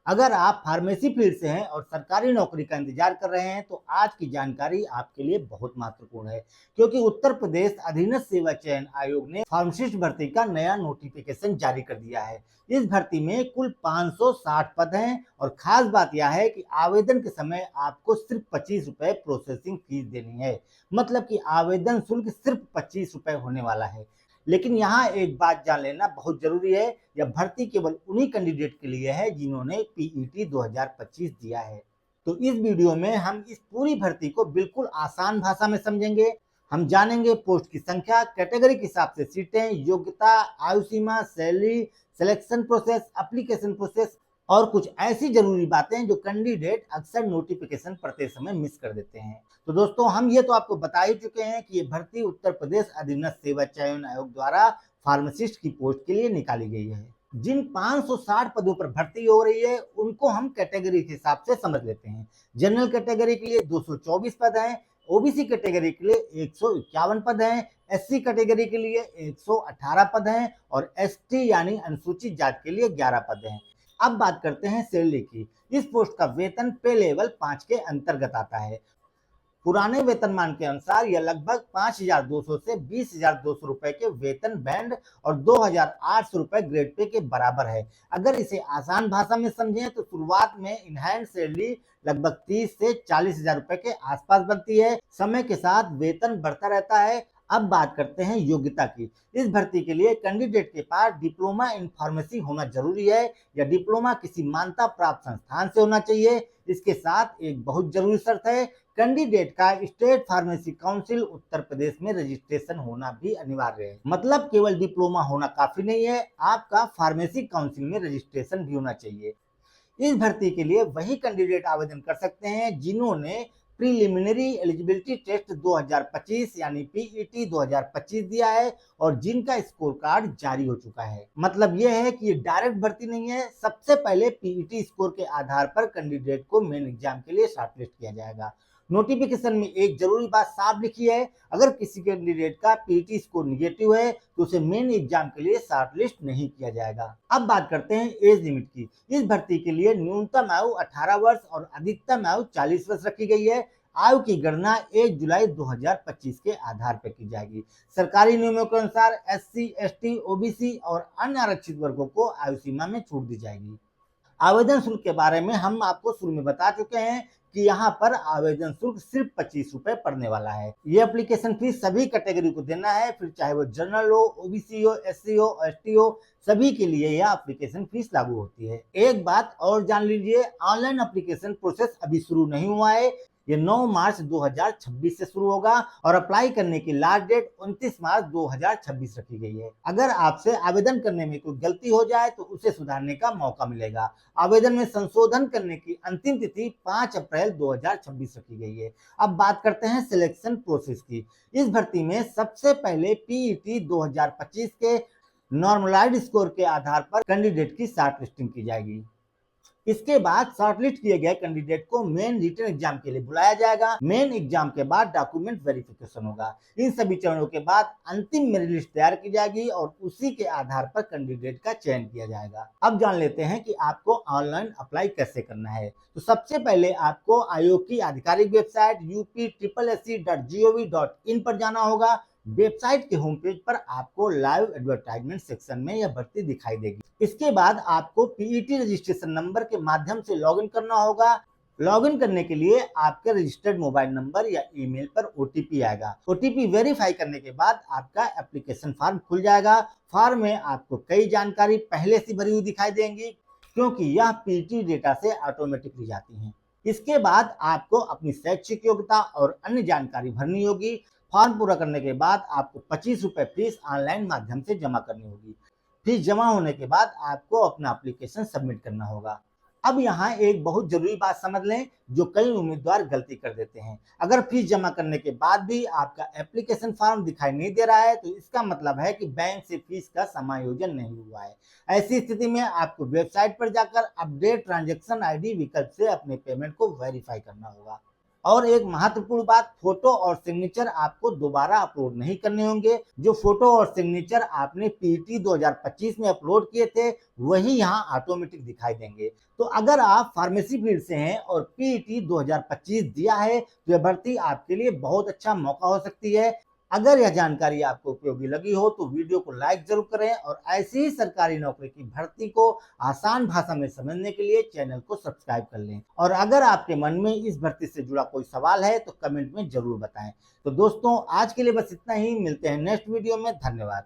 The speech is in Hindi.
अगर आप फार्मेसी फील्ड से हैं और सरकारी नौकरी का इंतजार कर रहे हैं तो आज की जानकारी आपके लिए बहुत महत्वपूर्ण है, क्योंकि उत्तर प्रदेश अधीनस्थ सेवा चयन आयोग ने फार्मासिस्ट भर्ती का नया नोटिफिकेशन जारी कर दिया है। इस भर्ती में कुल 560 पद हैं और खास बात यह है कि आवेदन के समय आपको सिर्फ 25 रुपए प्रोसेसिंग फीस देनी है। मतलब कि आवेदन शुल्क सिर्फ 25 रुपए होने वाला है। लेकिन यहाँ एक बात जान लेना बहुत जरूरी है, यह भर्ती केवल उन्हीं कैंडिडेट के लिए है जिन्होंने पीईटी 2025 दिया है। तो इस वीडियो में हम इस पूरी भर्ती को बिल्कुल आसान भाषा में समझेंगे। हम जानेंगे पोस्ट की संख्या, कैटेगरी के हिसाब से सीटें, योग्यता, आयु सीमा, salary, selection process, application process और कुछ ऐसी जरूरी बातें जो कैंडिडेट अक्सर नोटिफिकेशन पढ़ते समय मिस कर देते हैं। तो दोस्तों, हम ये तो आपको बता ही चुके हैं कि ये भर्ती उत्तर प्रदेश अधीनस्थ सेवा चयन आयोग द्वारा फार्मासिस्ट की पोस्ट के लिए निकाली गई है। जिन 560 पदों पर भर्ती हो रही है उनको हम कैटेगरी के हिसाब से समझ लेते हैं। जनरल कैटेगरी के लिए 224 पद हैं, ओबीसी कैटेगरी के लिए 151 पद हैं, एससी कैटेगरी के लिए 118 पद हैं और एसटी यानी अनुसूचित जाति के लिए 11 पद हैं। अब बात करते हैं सैलरी की। इस पोस्ट का वेतन पे लेवल 5 के अंतर्गत आता है। पुराने वेतनमान के अनुसार यह लगभग 5,200 से 20,200 रुपए के वेतन बैंड और 2,800 रुपए ग्रेड पे के बराबर है। अगर इसे आसान भाषा में समझें तो शुरुआत में इनहैंड सैलरी लगभग 30 से 40,000 रुपए के आसपास बनती है। समय के साथ वेतन बढ़ता रहता है। अब बात करते हैं योग्यता की। इस भर्ती के लिए कैंडिडेट के पास डिप्लोमा इन फार्मेसी होना जरूरी है या डिप्लोमा किसी मान्यता प्राप्त संस्थान से होना चाहिए। इसके साथ एक बहुत जरूरी शर्त है, कैंडिडेट का state pharmacy council Uttar Pradesh में रजिस्ट्रेशन होना भी अनिवार्य है। मतलब केवल डिप्लोमा होना काफी नहीं है, आपका फार्मेसी काउंसिल में रजिस्ट्रेशन भी होना चाहिए। इस भर्ती के लिए वही कैंडिडेट आवेदन कर सकते हैं जिन्होंने प्रीलिमिनरी एलिजिबिलिटी टेस्ट 2025 यानी पीईटी 2025 दिया है और जिनका स्कोर कार्ड जारी हो चुका है। मतलब यह है कि ये डायरेक्ट भर्ती नहीं है। सबसे पहले पीईटी स्कोर के आधार पर कैंडिडेट को मेन एग्जाम के लिए शॉर्टलिस्ट किया जाएगा। नोटिफिकेशन में एक जरूरी बात साफ लिखी है, अगर किसी कैंडिडेट का पीटी स्कोर निगेटिव है तो उसे मेन एग्जाम के लिए शॉर्टलिस्ट नहीं किया जाएगा। अब बात करते हैं एज लिमिट की। इस भर्ती के लिए न्यूनतम आयु 18 वर्ष और अधिकतम आयु 40 वर्ष रखी गई है। आयु की गणना 1 जुलाई 2025 के आधार पर की जाएगी। सरकारी नियमों के अनुसार एससी, एसटी, ओबीसी और अन्य आरक्षित वर्गों को आयु सीमा में छूट दी जाएगी। आवेदन शुल्क के बारे में हम आपको शुरू में बता चुके हैं कि यहाँ पर आवेदन शुल्क सिर्फ 25 रुपए पड़ने वाला है। ये एप्लीकेशन फीस सभी कैटेगरी को देना है, फिर चाहे वो जनरल हो, ओबीसी हो, एससी हो, एसटी हो, सभी के लिए यह एप्लीकेशन फीस लागू होती है। एक बात और जान लीजिए, ऑनलाइन एप्लीकेशन प्रोसेस अभी शुरू नहीं हुआ है। ये 9 मार्च 2026 से शुरू होगा और अप्लाई करने की लास्ट डेट 29 मार्च 2026 रखी गई है। अगर आपसे आवेदन करने में कोई गलती हो जाए तो उसे सुधारने का मौका मिलेगा। आवेदन में संशोधन करने की अंतिम तिथि 5 अप्रैल 2026 रखी गई है। अब बात करते हैं सिलेक्शन प्रोसेस की। इस भर्ती में सबसे पहले पीईटी 2025 के नॉर्मलाइज्ड स्कोर के आधार पर कैंडिडेट की शॉर्ट लिस्टिंग की जाएगी। इसके बाद शॉर्टलिस्ट किए गए कैंडिडेट को मेन रिटन एग्जाम के लिए बुलाया जाएगा। मेन एग्जाम के बाद डॉक्यूमेंट वेरिफिकेशन होगा। इन सभी चरणों के बाद अंतिम मेरिट लिस्ट तैयार की जाएगी और उसी के आधार पर कैंडिडेट का चयन किया जाएगा। अब जान लेते हैं कि आपको ऑनलाइन अप्लाई कैसे करना है। तो सबसे पहले आपको आयोग की आधिकारिक वेबसाइट upsc.gov.in पर जाना होगा। वेबसाइट के होम पेज पर आपको लाइव एडवर्टाइजमेंट सेक्शन में यह भर्ती दिखाई देगी। इसके बाद आपको पीईटी रजिस्ट्रेशन नंबर के माध्यम से लॉगिन करना होगा। लॉगिन करने के लिए आपके रजिस्टर्ड मोबाइल नंबर या ईमेल पर ओटीपी आएगा। ओटीपी वेरीफाई करने के बाद आपका एप्लीकेशन फॉर्म खुल जाएगा। फॉर्म में आपको कई जानकारी पहले से भरी हुई दिखाई देंगी, क्योंकि यह पीईटी डेटा से ऑटोमेटिकली जाती हैं। इसके बाद आपको अपनी शैक्षिक योग्यता और अन्य जानकारी भरनी होगी। फॉर्म पूरा करने के बाद आपको 25 रुपए फीस ऑनलाइन माध्यम से जमा करनी होगी। फीस जमा होने के बाद आपको अपना एप्लीकेशन सबमिट करना होगा। अब यहाँ एक बहुत जरूरी बात समझ लें, जो कई उम्मीदवार गलती कर देते हैं। अगर फीस जमा करने के बाद भी आपका एप्लीकेशन फॉर्म दिखाई नहीं दे रहा है तो इसका मतलब है कि बैंक से फीस का समायोजन नहीं हुआ है। ऐसी स्थिति में आपको वेबसाइट पर जाकर अपडेट ट्रांजैक्शन आईडी विकल्प से अपने पेमेंट को वेरीफाई करना होगा। और एक महत्वपूर्ण बात, फोटो और सिग्नेचर आपको दोबारा अपलोड नहीं करने होंगे। जो फोटो और सिग्नेचर आपने पीईटी 2025 में अपलोड किए थे वही यहाँ ऑटोमेटिक दिखाई देंगे। तो अगर आप फार्मेसी फील्ड से हैं और पीईटी 2025 दिया है तो यह भर्ती आपके लिए बहुत अच्छा मौका हो सकती है। अगर यह जानकारी आपको उपयोगी लगी हो तो वीडियो को लाइक जरूर करें और ऐसी ही सरकारी नौकरी की भर्ती को आसान भाषा में समझने के लिए चैनल को सब्सक्राइब कर लें। और अगर आपके मन में इस भर्ती से जुड़ा कोई सवाल है तो कमेंट में जरूर बताएं। तो दोस्तों आज के लिए बस इतना ही, मिलते हैं नेक्स्ट वीडियो में। धन्यवाद।